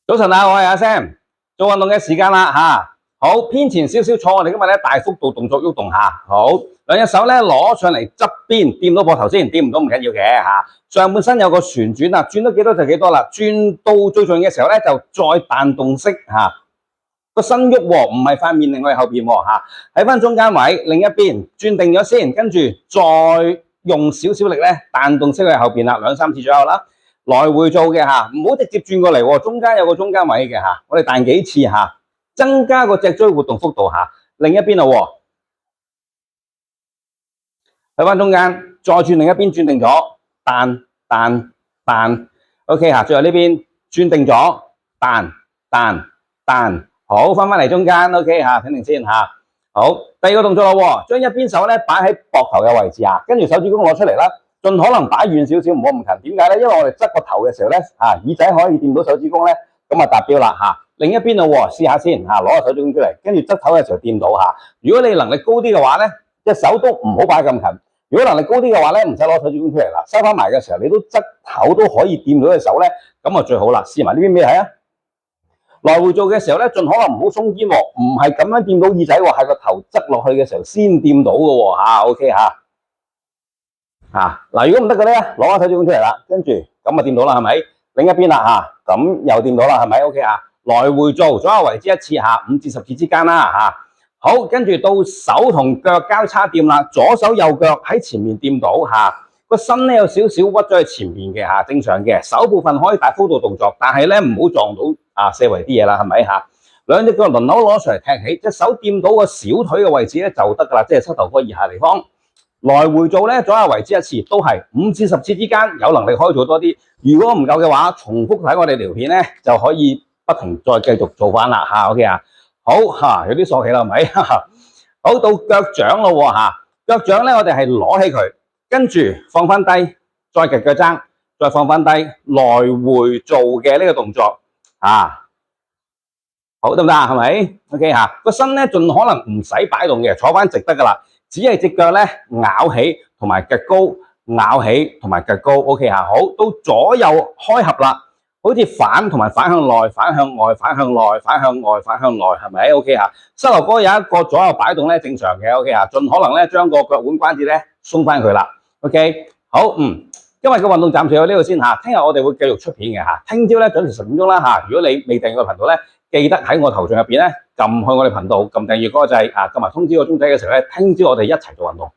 早晨啊，我係阿 Sam，做運動嘅時間啦吓。好，偏前少少坐，我哋今日咧大幅度動作喐動下。好，兩隻手咧攞上嚟側邊，掂到膊頭先，掂唔到唔緊要嘅吓。上半身有個旋轉啊，轉得幾多就幾多啦。轉到最重要嘅時候咧，就再彈動式吓。個身喐喎，唔係塊面令我哋後邊喎吓。喺翻中間位，另一邊轉定咗先，跟住再用少少力咧彈動式去後邊啦，2-3次左右啦。來回做嘅吓，唔好直接轉過嚟喎，中間有個中間位嘅吓，我哋彈幾次吓，增加個脊椎活動幅度吓。另一邊啦，喺翻中間，再轉另一邊，轉定咗，彈 ，OK 吓，最後呢邊轉定咗，彈，好，翻嚟中間 ，OK 吓，停定先吓。好，第二個動作啦，將一邊手咧擺喺膊頭嘅位置啊，跟住手指公攞出嚟啦。盡可能擺遠少少，唔好咁近。點解咧？因為我哋側個頭嘅時候咧，耳仔可以掂到手指公咧，咁啊達標啦嚇。另一邊咯，試下先嚇，攞個手指公出嚟，跟住側頭嘅時候掂到嚇。如果你能力高啲嘅話咧，隻手都唔好擺咁近。如果能力高啲嘅話咧，唔使攞手指公出嚟啦，收翻埋嘅時候，你都側頭都可以掂到隻手咧，咁啊最好啦。試埋呢邊俾你睇啊！來回做嘅時候咧，盡可能唔好鬆肩喎，唔係咁樣掂到耳仔喎，係個頭側落去嘅時候先掂到嘅喎嚇。OK 嚇。嗱，如果唔得嘅咧，攞翻手指公出嚟啦，跟住咁啊掂到啦，係咪？另一邊啦嚇，咁又掂到啦，係咪 ？OK 啊，來回做，左右為之一次嚇，5至10次之間啦嚇。好，跟住到手同腳交叉掂啦，左手右腳喺前面掂到嚇，個身咧有少少屈咗喺前面嘅嚇，正常嘅。手部分可以大幅度動作，但係咧唔好撞到四圍啲嘢啦，係咪嚇？兩隻腳輪流攞上嚟踢起，隻手掂到個小腿嘅位置咧就得㗎啦，即係膝頭哥以下地方。來回做咧，左右為之一次，都係5至10次之間，有能力可以做多啲。如果唔夠嘅話，重複睇我哋條片咧，就可以不停再繼續做翻啦嚇。OK 啊，好嚇，有啲傻氣啦，係咪？好，到腳掌咯嚇，腳掌咧我哋係攞起佢，跟住放翻低，再夾腳踭，再放翻低，來回做嘅呢個動作啊。好得唔得啊？係咪 ？OK 嚇，個身咧盡可能唔使擺動嘅，坐翻直得噶啦。只係隻腳咧咬起同埋腳高，咬起同埋腳高 ，OK 嚇。好，到左右開合啦，好似反同埋反向內、反向外、反向內、反向外、反向內，係咪 ？OK 嚇。膝頭哥有一個左右擺動咧，正常嘅 ，OK 嚇。盡可能咧將個腳腕關節咧鬆翻佢啦 ，OK。好，今日嘅運動暫時到呢度先嚇，聽日我哋會繼續出片嘅嚇。聽朝咧準時10點鐘啦嚇。如果你未訂閱個頻道咧，記得喺我頭像入邊咧撳去我哋頻道，撳訂閱嗰個掣啊，撳埋通知個鐘仔嘅時候咧，聽朝我哋一齊做運動。